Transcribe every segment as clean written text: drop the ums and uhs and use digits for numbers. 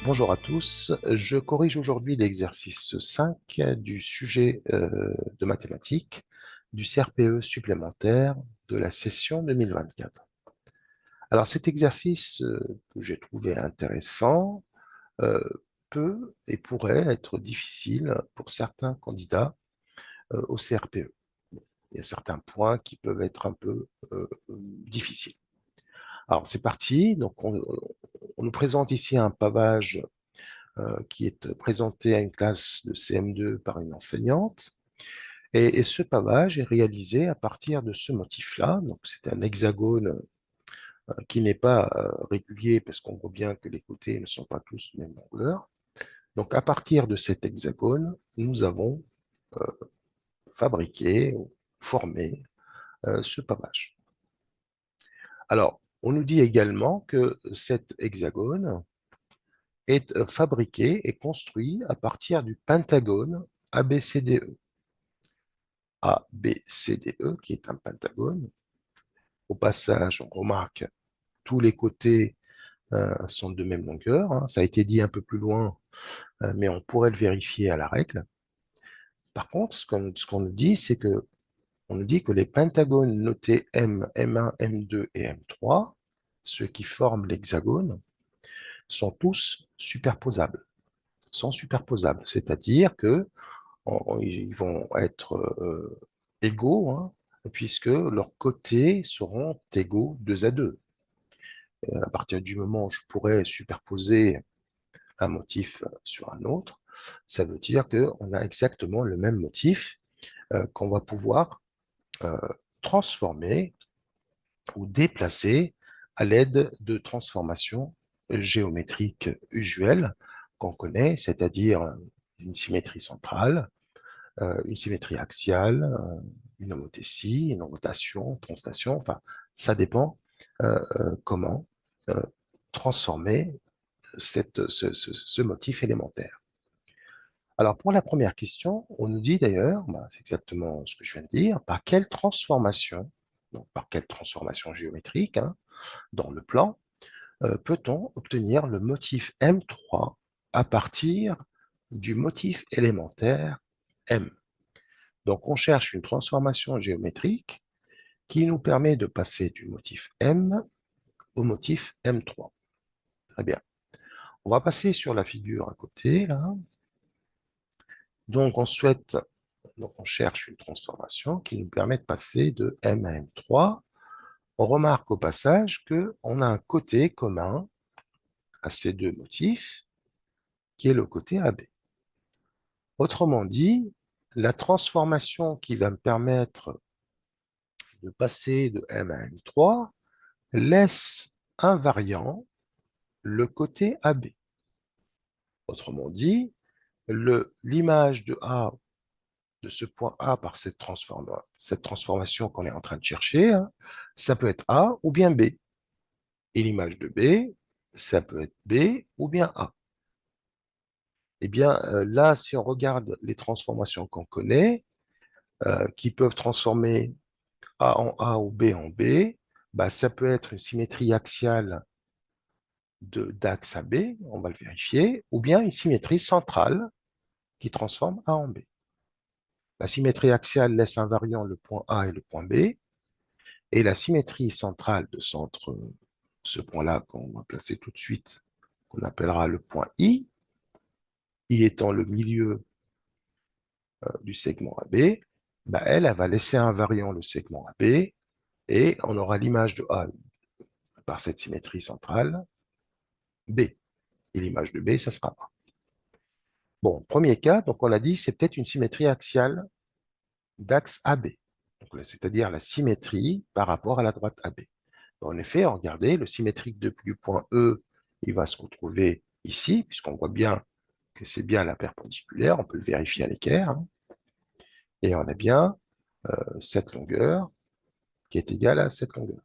Bonjour à tous, je corrige aujourd'hui l'exercice 5 du sujet de mathématiques du CRPE supplémentaire de la session 2024. Alors cet exercice que j'ai trouvé intéressant euh, peut et pourrait être difficile pour certains candidats au CRPE. Il y a certains points qui peuvent être un peu difficiles. Alors c'est parti, donc on nous présente ici un pavage qui est présenté à une classe de CM2 par une enseignante. Et ce pavage est réalisé à partir de ce motif-là. Donc, c'est un hexagone qui n'est pas régulier parce qu'on voit bien que les côtés ne sont pas tous de même longueur. Donc, à partir de cet hexagone, nous avons euh, fabriqué, formé ce pavage. Alors, on nous dit également que cet hexagone est fabriqué et construit à partir du pentagone ABCDE. ABCDE, qui est un pentagone. Au passage, on remarque tous les côtés sont de même longueur, hein. Ça a été dit un peu plus loin, mais on pourrait le vérifier à la règle. Par contre, ce qu'on nous dit, c'est que on nous dit que les pentagones notés M, M1, M2 et M3, ceux qui forment l'hexagone, sont tous superposables. Sont superposables, c'est-à-dire que ils vont être égaux, hein, puisque leurs côtés seront égaux 2 à 2. À partir du moment où je pourrais superposer un motif sur un autre, ça veut dire qu'on a exactement le même motif qu'on va pouvoir euh, transformer ou déplacer à l'aide de transformations géométriques usuelles qu'on connaît, c'est-à-dire une symétrie centrale, une symétrie axiale, une homothétie, une rotation, translation, enfin, ça dépend comment euh, transformer ce motif élémentaire. Alors, pour la première question, on nous dit d'ailleurs, bah, c'est exactement ce que je viens de dire, par quelle transformation, donc par quelle transformation géométrique, hein, dans le plan, peut-on obtenir le motif M3 à partir du motif élémentaire M? Donc, on cherche une transformation géométrique qui nous permet de passer du motif M au motif M3. Très bien. On va passer sur la figure à côté, là. Donc, on cherche une transformation qui nous permet de passer de M à M3. On remarque au passage qu'on a un côté commun à ces deux motifs, qui est le côté AB. Autrement dit, la transformation qui va me permettre de passer de M à M3 laisse invariant le côté AB. Autrement dit, l'image de A, de ce point A par cette transformation qu'on est en train de chercher, hein, ça peut être A ou bien B. Et l'image de B, ça peut être B ou bien A. Eh bien, là, si on regarde les transformations qu'on connaît, qui peuvent transformer A en A ou B en B, bah, ça peut être une symétrie axiale d'axe AB, on va le vérifier, ou bien une symétrie centrale qui transforme A en B. La symétrie axiale laisse invariant le point A et le point B, et la symétrie centrale de centre, ce point-là qu'on va placer tout de suite, qu'on appellera le point I étant le milieu du segment AB, bah elle va laisser invariant le segment AB, et on aura l'image de A par cette symétrie centrale, B. Et l'image de B, ça sera A. Bon, premier cas, donc on a dit c'est peut-être une symétrie axiale d'axe AB, c'est-à-dire la symétrie par rapport à la droite AB. En effet, regardez, le symétrique du point E, il va se retrouver ici, puisqu'on voit bien que c'est bien la perpendiculaire, on peut le vérifier à l'équerre, hein, et on a bien cette longueur qui est égale à cette longueur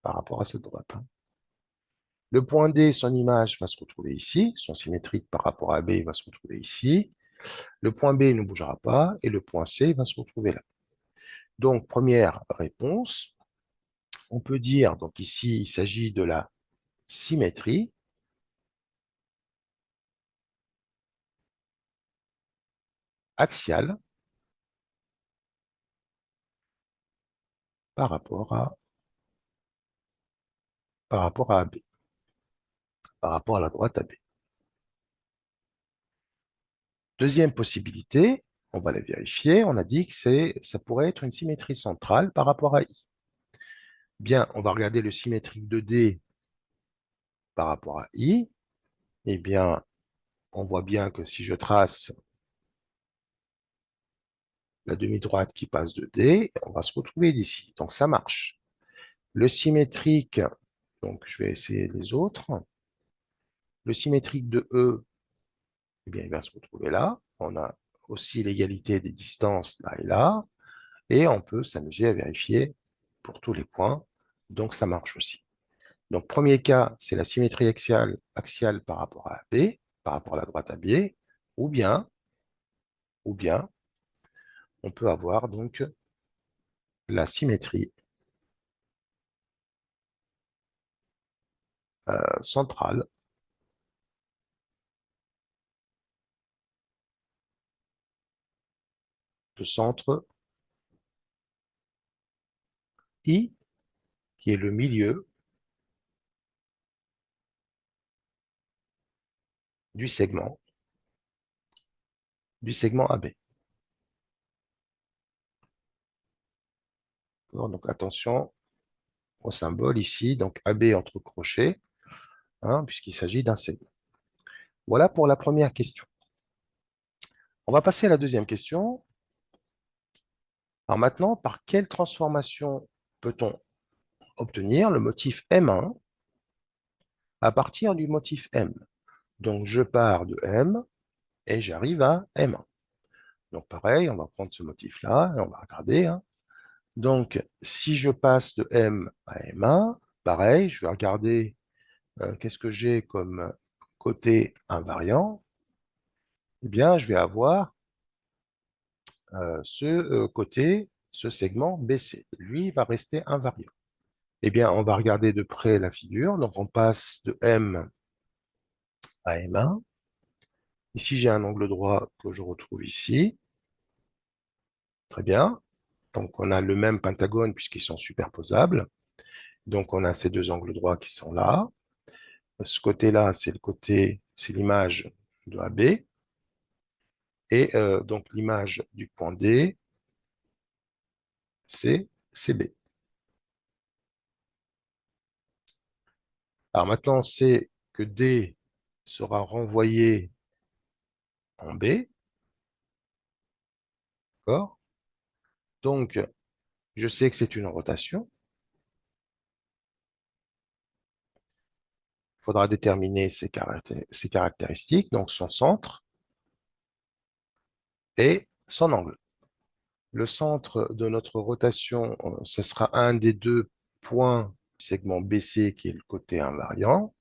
par rapport à cette droite, hein. Le point D, son image va se retrouver ici, son symétrique par rapport à B va se retrouver ici. Le point B ne bougera pas et le point C va se retrouver là. Donc, première réponse, on peut dire, donc ici, il s'agit de la symétrie axiale par rapport à AB, par rapport à la droite AB. Deuxième possibilité, on va la vérifier, on a dit que ça pourrait être une symétrie centrale par rapport à I. Bien, on va regarder le symétrique de D par rapport à I. Eh bien, on voit bien que si je trace la demi-droite qui passe de D, on va se retrouver d'ici. Donc, ça marche. Le symétrique, donc je vais essayer les autres. Le symétrique de E, eh bien, il va se retrouver là. On a aussi l'égalité des distances là et là. Et on peut s'amuser à vérifier pour tous les points. Donc, ça marche aussi. Donc, premier cas, c'est la symétrie axiale par rapport à AB, par rapport à la droite AB, ou bien, on peut avoir donc la symétrie centrale de centre I, qui est le milieu du segment AB. Donc, attention au symbole ici, donc AB entre crochets, hein, puisqu'il s'agit d'un segment. Voilà pour la première question. On va passer à la deuxième question. Alors maintenant, par quelle transformation peut-on obtenir le motif M1 à partir du motif M? Donc, je pars de M et j'arrive à M1. Donc, pareil, on va prendre ce motif-là et on va regarder, hein. Donc, si je passe de M à M1, pareil, je vais regarder qu'est-ce que j'ai comme côté invariant. Eh bien, je vais avoir ce côté, ce segment BC. Lui, il va rester invariant. Eh bien, on va regarder de près la figure. Donc, on passe de M à M1. Ici, j'ai un angle droit que je retrouve ici. Très bien. Donc, on a le même pentagone puisqu'ils sont superposables. Donc, on a ces deux angles droits qui sont là. Ce côté-là, c'est l'image de AB. Et donc, l'image du point D, c'est CB. Alors maintenant, on sait que D sera renvoyé en B. D'accord? Donc, je sais que c'est une rotation. Il faudra déterminer ses caractéristiques, donc son centre et son angle. Le centre de notre rotation, ce sera un des deux points du segment BC qui est le côté invariant.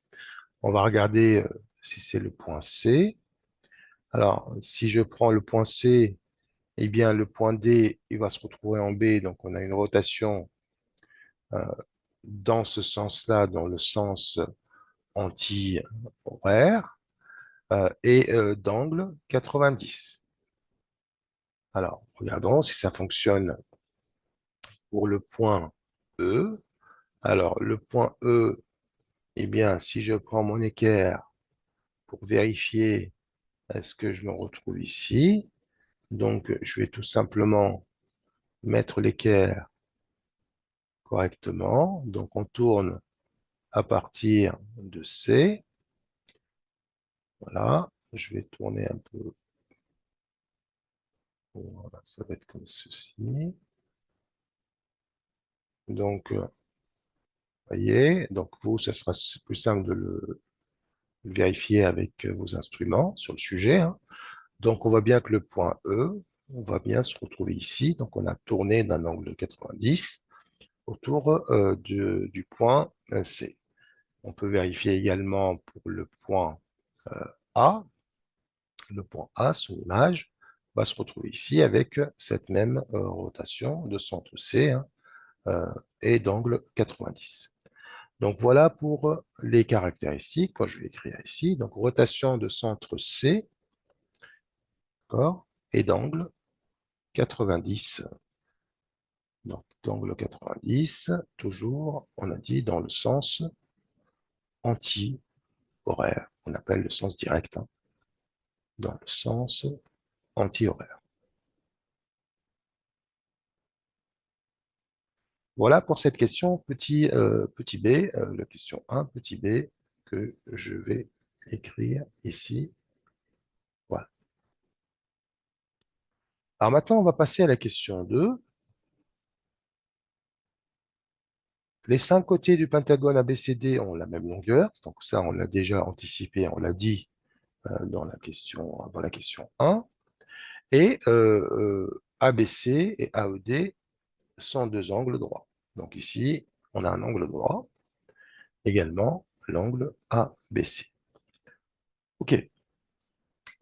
On va regarder si c'est le point C. Alors, si je prends le point C, eh bien, le point D, il va se retrouver en B, donc on a une rotation euh, dans ce sens-là, dans le sens anti-horaire, et d'angle 90. Alors, regardons si ça fonctionne pour le point E. Alors, le point E, eh bien, si je prends mon équerre pour vérifier, est-ce que je me retrouve ici? Donc, je vais tout simplement mettre l'équerre correctement. Donc, on tourne à partir de C. Voilà, je vais tourner un peu. Voilà, ça va être comme ceci. Donc, vous voyez, donc vous, ça sera plus simple de le vérifier avec vos instruments sur le sujet, hein. Donc, on voit bien que le point E, on va bien se retrouver ici. Donc, on a tourné d'un angle de 90 autour du point C. On peut vérifier également pour le point A. Le point A, son image, va se retrouver ici avec cette même rotation de centre C, hein, et d'angle 90. Donc, voilà pour les caractéristiques. Moi, je vais écrire ici. Donc, rotation de centre C. D'accord? et d'angle 90. Donc, d'angle 90, toujours, on a dit dans le sens anti-horaire. On appelle le sens direct, hein, dans le sens anti-horaire. Voilà pour cette question petit b, la question 1, petit b, que je vais écrire ici. Voilà. Alors maintenant, on va passer à la question 2. Les 5 côtés du pentagone ABCD ont la même longueur. Donc ça, on l'a déjà anticipé, on l'a dit dans la question 1. Et ABC et AED sont deux angles droits. Donc ici, on a un angle droit, également l'angle ABC. OK.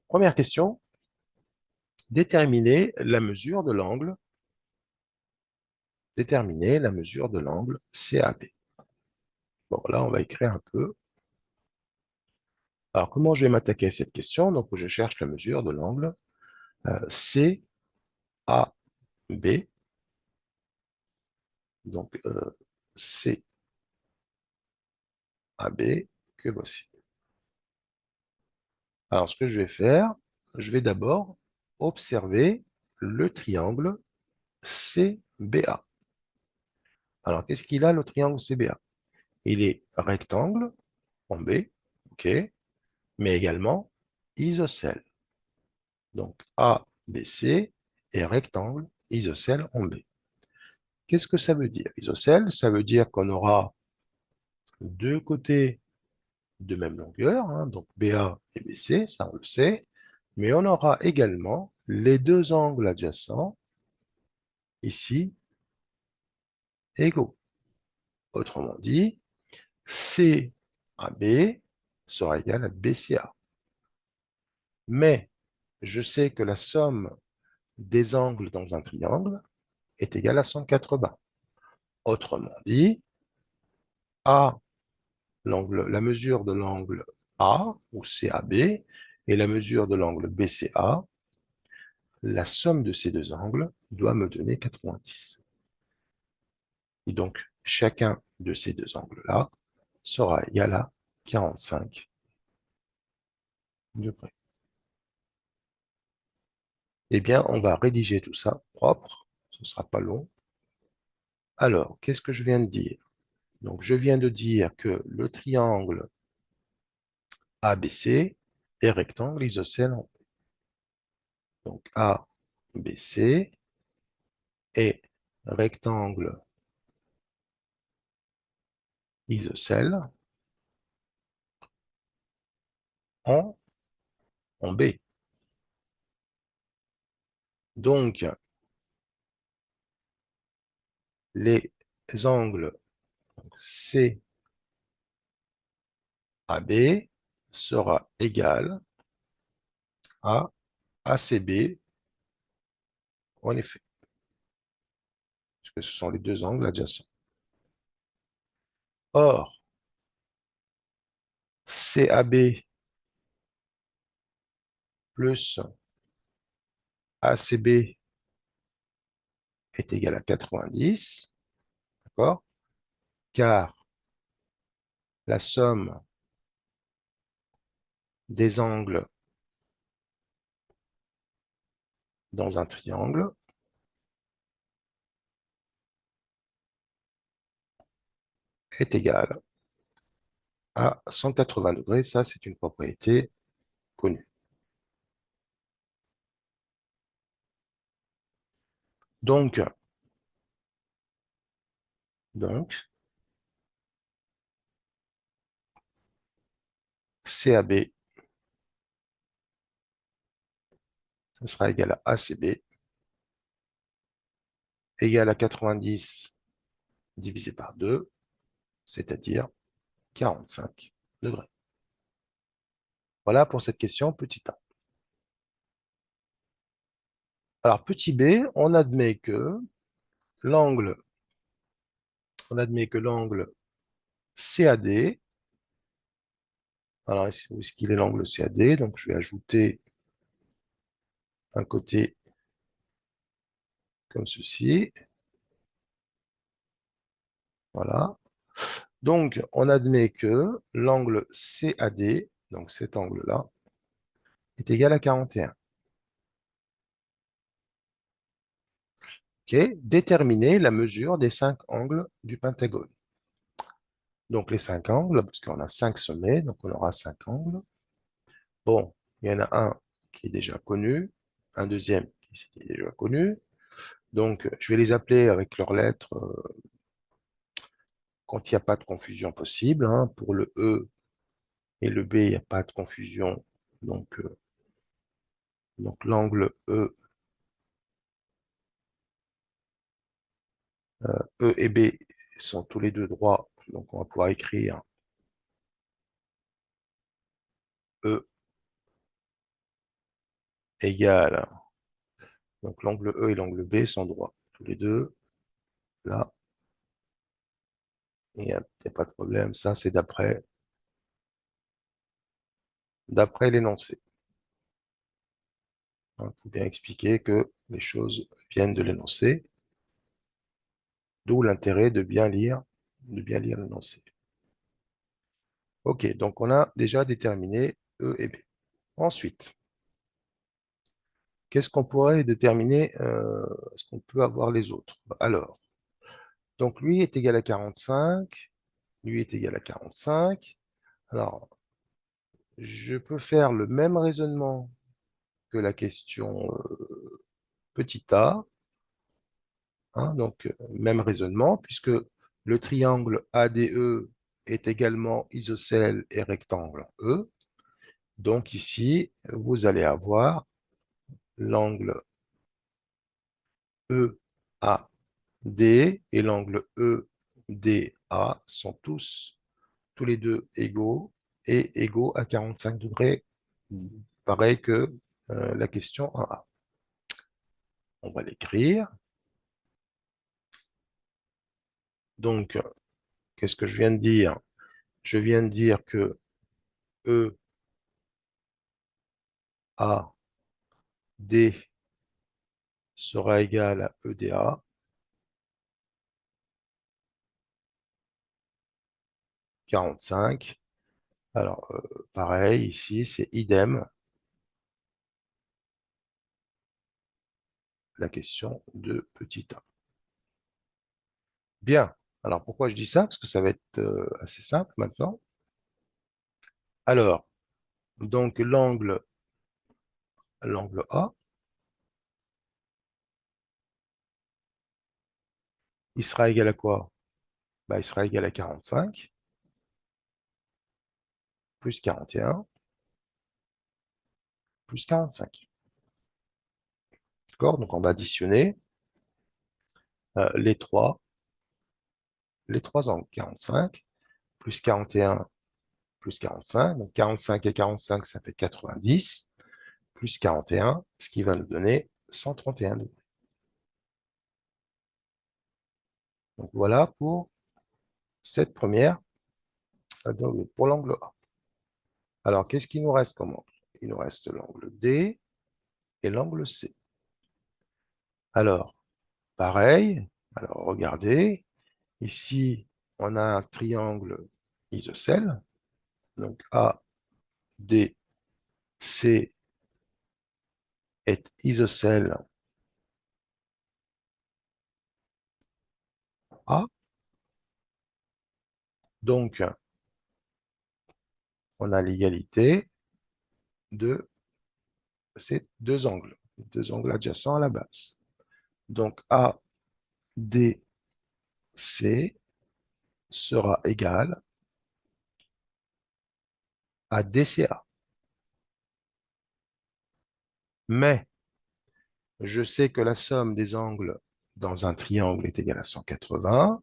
Première question. Déterminer la mesure de l'angle. Déterminer la mesure de l'angle CAB. Bon, là, on va écrire un peu. Alors, comment je vais m'attaquer à cette question? Donc, je cherche la mesure de l'angle CAB. Donc, CAB, que voici. Alors, ce que je vais faire, je vais d'abord observer le triangle CBA. Alors, qu'est-ce qu'il a, le triangle CBA? Il est rectangle en B, OK, mais également isocèle. Donc, ABC est rectangle isocèle en B. Qu'est-ce que ça veut dire? Isocèle, ça veut dire qu'on aura deux côtés de même longueur, hein, donc BA et BC, ça on le sait, mais on aura également les deux angles adjacents, ici, égaux. Autrement dit, CAB sera égal à BCA. Mais je sais que la somme des angles dans un triangle est égale à 180. Autrement dit, la mesure de l'angle A, ou CAB, et la mesure de l'angle BCA, la somme de ces deux angles doit me donner 90. Et donc, chacun de ces deux angles-là sera égal à 45 degrés. Eh bien, on va rédiger tout ça propre, ce ne sera pas long. Alors, qu'est-ce que je viens de dire? Donc, je viens de dire que le triangle ABC est rectangle isocèle en B. Donc, ABC est rectangle isocèle en B. Donc, les angles CAB sera égal à ACB, en effet, parce que ce sont les deux angles adjacents. Or, CAB plus ACB est égal à 90, d'accord? Car la somme des angles dans un triangle est égale à 180 degrés. Ça, c'est une propriété connue. Donc, CAB, ça sera égal à ACB, égal à 90 divisé par 2, c'est-à-dire 45 degrés. Voilà pour cette question petit a. Alors, petit b, l'angle, on admet que l'angle CAD, alors où est-ce qu'il est l'angle CAD? Donc, je vais ajouter un côté comme ceci. Voilà. Donc, on admet que l'angle CAD, donc cet angle-là, est égal à 41. OK. Déterminer la mesure des 5 angles du pentagone. Donc, les 5 angles, parce qu'on a 5 sommets, donc on aura 5 angles. Bon, il y en a un qui est déjà connu, un deuxième qui est déjà connu. Donc, je vais les appeler avec leurs lettres quand il n'y a pas de confusion possible. Hein. Pour le E et le B, il n'y a pas de confusion. Donc l'angle E et B sont tous les deux droits. Donc, on va pouvoir écrire E égale. Donc, l'angle E et l'angle B sont droits. Tous les deux, là, il n'y a pas de problème. Ça, c'est d'après l'énoncé. Il faut bien expliquer que les choses viennent de l'énoncé, d'où l'intérêt de bien lire l'énoncé. OK, donc on a déjà déterminé E et B. Ensuite, qu'est-ce qu'on pourrait déterminer? Est-ce qu'on peut avoir les autres? Alors, donc lui est égal à 45, lui est égal à 45. Alors, je peux faire le même raisonnement que la question petit a, hein, donc même raisonnement, puisque le triangle ADE est également isocèle et rectangle E. Donc ici, vous allez avoir l'angle EAD et l'angle EDA sont tous les deux égaux et égaux à 45 degrés, pareil que la question 1A. On va l'écrire. Donc, qu'est-ce que je viens de dire? Je viens de dire que EAD sera égal à EDA. 45. Alors, pareil, ici, c'est idem, la question de petit a. Bien. Alors, pourquoi je dis ça? Parce que ça va être assez simple maintenant. Alors, donc l'angle A, il sera égal à quoi? Ben, il sera égal à 45 plus 41 plus 45. D'accord? Donc, on va additionner euh, les trois, les trois angles. 45 plus 41 plus 45. Donc, 45 et 45, ça fait 90 plus 41, ce qui va nous donner 131 degrés. Donc, voilà pour cette première, donc, pour l'angle A. Alors, qu'est-ce qu'il nous reste comme angle? Il nous reste l'angle D et l'angle C. Alors, pareil, alors regardez, ici, on a un triangle isocèle, donc A, D, C est isocèle A, donc on a l'égalité de ces deux angles adjacents à la base. Donc A, D, C sera égal à DCA. Mais je sais que la somme des angles dans un triangle est égale à 180.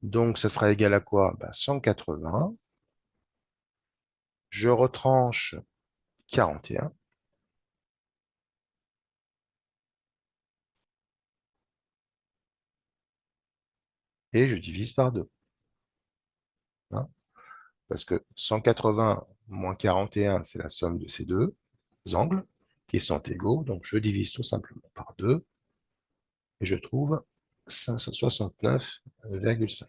Donc, ça sera égal à quoi? 180. Je retranche 41 et je divise par 2. Hein, parce que 180 moins 41, c'est la somme de ces deux angles qui sont égaux. Donc, je divise tout simplement par 2 et je trouve 569,5.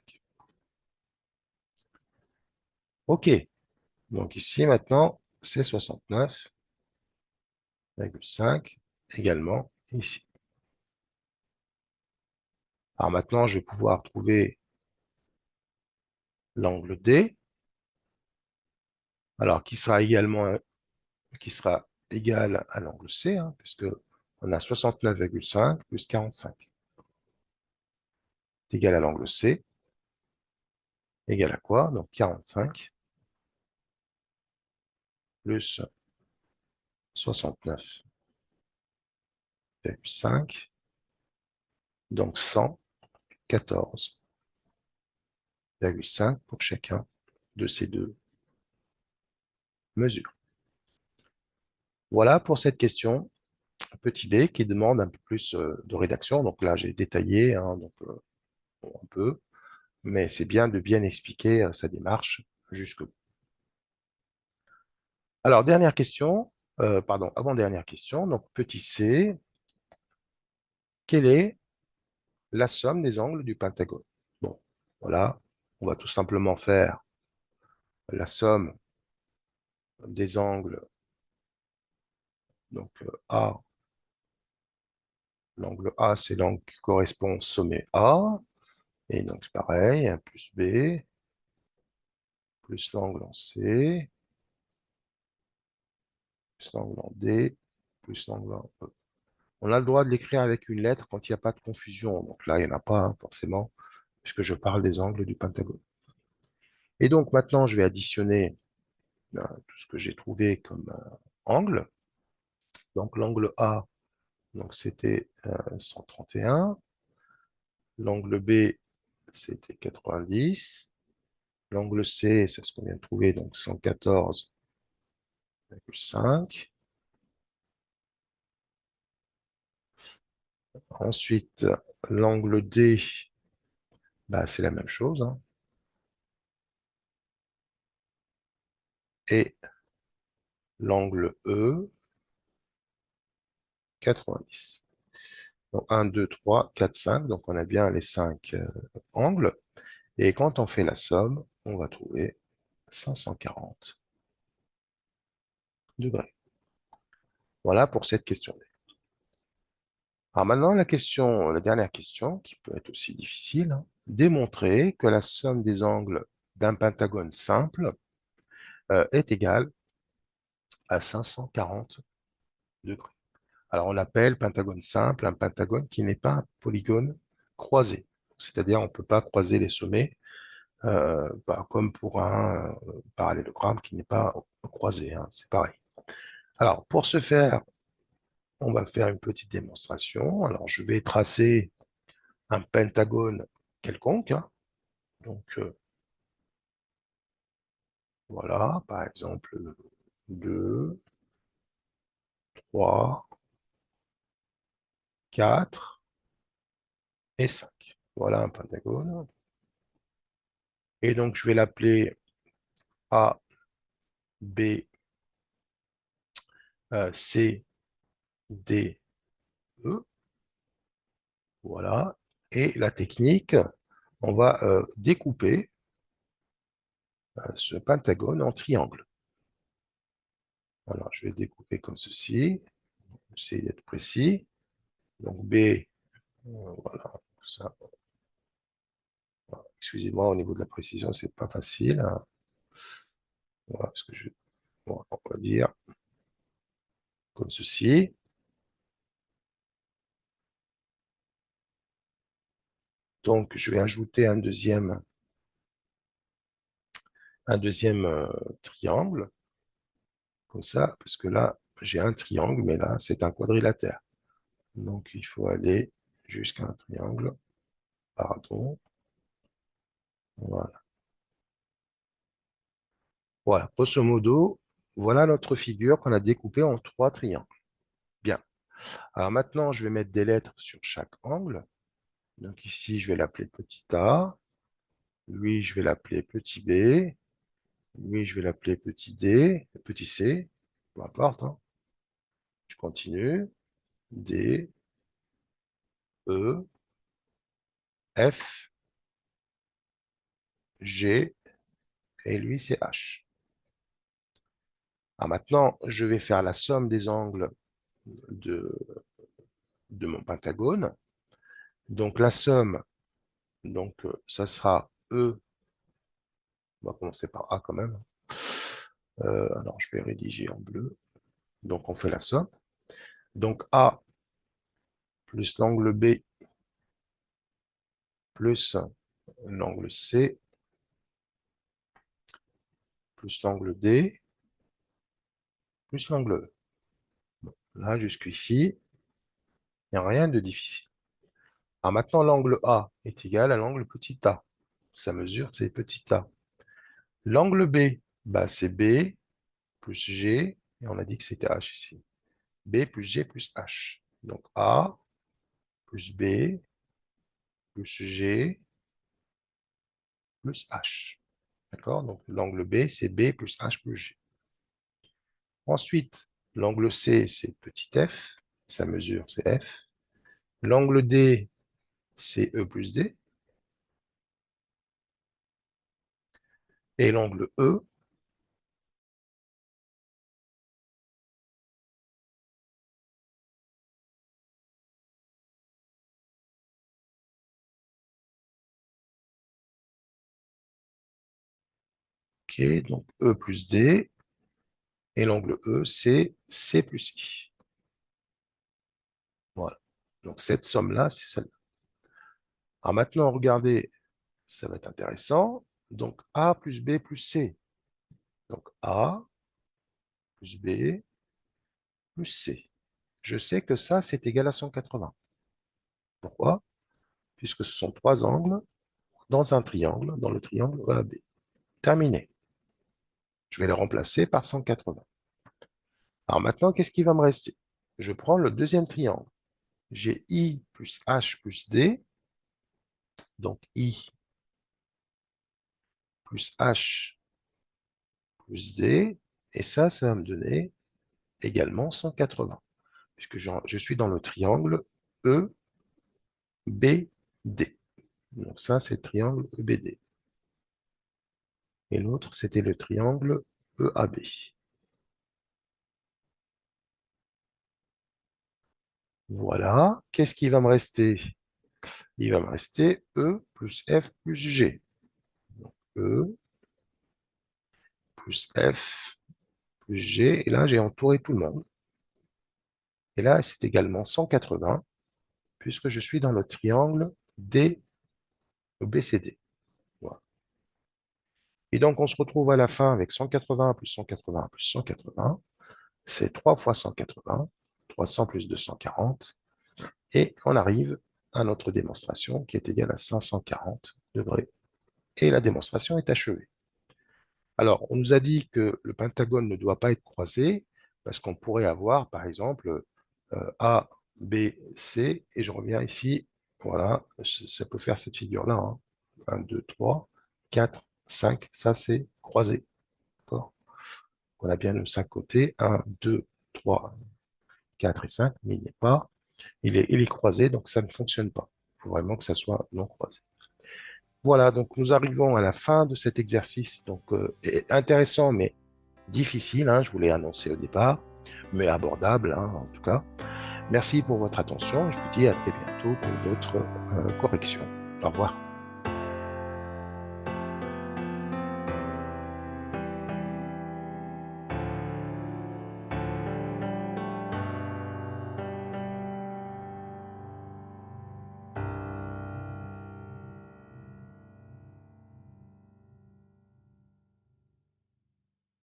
OK. Donc, ici, maintenant, c'est 69,5 également ici. Alors maintenant, je vais pouvoir trouver l'angle D, alors qui sera égal à l'angle C, hein, puisque on a 69,5 plus 45 est égal à l'angle C, égal à quoi? Donc 45 plus 69,5, donc 114,5 pour chacun de ces deux mesures. Voilà pour cette question petit b qui demande un peu plus de rédaction. Donc là, j'ai détaillé donc, un peu, mais c'est bien de bien expliquer sa démarche jusqu'au bout. Alors, dernière question, pardon, avant-dernière question, donc petit c, quelle est la somme des angles du pentagone? Bon, voilà, on va tout simplement faire la somme des angles, donc A, l'angle A, c'est l'angle qui correspond au sommet A, et donc pareil, 1 plus B, plus l'angle en C, plus l'angle en D, plus l'angle en E. On a le droit de l'écrire avec une lettre quand il n'y a pas de confusion. Donc là, il n'y en a pas, hein, forcément, puisque je parle des angles du pentagone. Et donc maintenant, je vais additionner tout ce que j'ai trouvé comme angle. Donc l'angle A, donc c'était 131. L'angle B, c'était 90. L'angle C, c'est ce qu'on vient de trouver, donc 114,5. Ensuite, l'angle D, bah, c'est la même chose, hein. Et l'angle E, 90. Donc 1, 2, 3, 4, 5. Donc on a bien les 5 angles. Et quand on fait la somme, on va trouver 540 degrés. Voilà pour cette question. Alors maintenant, la dernière question, qui peut être aussi difficile, hein. Démontrer que la somme des angles d'un pentagone simple est égale à 540 degrés. Alors on appelle pentagone simple un pentagone qui n'est pas un polygone croisé. C'est-à-dire on ne peut pas croiser les sommets comme pour un parallélogramme qui n'est pas croisé, hein, c'est pareil. Alors pour ce faire, on va faire une petite démonstration. Alors je vais tracer un pentagone quelconque, hein. Donc voilà, par exemple 2, 3, 4 et 5. Voilà un pentagone. Et donc je vais l'appeler A, B, C, D, E. Voilà. Et la technique, on va découper ce pentagone en triangle. Alors, je vais découper comme ceci. Essayer d'être précis. Donc, B, voilà. Ça. Excusez-moi, au niveau de la précision, c'est pas facile, hein. Voilà, parce que bon, on va dire comme ceci. Donc, je vais ajouter un deuxième triangle, comme ça, parce que là, j'ai un triangle, mais là, c'est un quadrilatère. Donc, il faut aller jusqu'à un triangle. Pardon. Voilà. Voilà. Grosso modo, voilà notre figure qu'on a découpée en 3 triangles. Bien. Alors maintenant, je vais mettre des lettres sur chaque angle. Donc ici, je vais l'appeler petit a. Lui, je vais l'appeler petit b. Lui, je vais l'appeler petit d, petit c. Peu importe, hein. Je continue. D, E, F, G, et lui, c'est H. Alors maintenant, je vais faire la somme des angles de, de mon pentagone. Donc la somme, donc ça sera E, on va commencer par A quand même. Alors je vais rédiger en bleu. Donc on fait la somme. Donc A plus l'angle B plus l'angle C plus l'angle D plus l'angle E. Bon, là jusqu'ici, il n'y a rien de difficile. Alors maintenant, l'angle A est égal à l'angle petit a. Sa mesure, c'est petit a. L'angle B, bah, c'est B plus G, et on a dit que c'était H ici. B plus G plus H. Donc A plus B plus G plus H. D'accord? Donc l'angle B, c'est B plus H plus G. Ensuite, l'angle C, c'est petit f. Sa mesure, c'est F. L'angle D, c'est E plus D. Et l'angle E, ok, donc E plus D. Et l'angle E, c'est C plus I. Voilà. Donc cette somme-là, c'est celle-là. Alors maintenant, regardez, ça va être intéressant. Donc A plus B plus C. Donc A plus B plus C. Je sais que ça, c'est égal à 180. Pourquoi? Puisque ce sont trois angles dans un triangle, dans le triangle EAB. Terminé. Je vais le remplacer par 180. Alors maintenant, qu'est-ce qui va me rester? Je prends le deuxième triangle. J'ai I plus H plus D. Donc I plus H plus D. Et ça va me donner également 180. Puisque je suis dans le triangle EBD. Donc ça, c'est le triangle EBD. Et l'autre, c'était le triangle EAB. Voilà. Qu'est-ce qui va me rester? Il va me rester E plus F plus G. Donc, E plus F plus G. Et là, j'ai entouré tout le monde. Et là, c'est également 180, puisque je suis dans le triangle DBCD. Voilà. Et donc, on se retrouve à la fin avec 180 plus 180 plus 180. C'est 3 fois 180, 300 plus 240. Et on arrive à notre démonstration qui est égale à 540 degrés. Et la démonstration est achevée. Alors, on nous a dit que le pentagone ne doit pas être croisé parce qu'on pourrait avoir, par exemple, A, B, C, et je reviens ici, voilà, ça peut faire cette figure-là, hein. 1, 2, 3, 4, 5, ça c'est croisé. On a bien le 5 côtés, 1, 2, 3, 4 et 5, mais il n'est pas, il est croisé, donc ça ne fonctionne pas. Il faut vraiment que ça soit non croisé. Voilà, donc nous arrivons à la fin de cet exercice, donc intéressant mais difficile, hein, je vous l'ai annoncé au départ, mais abordable, hein, en tout cas. Merci pour votre attention, je vous dis à très bientôt pour d'autres corrections. Au revoir.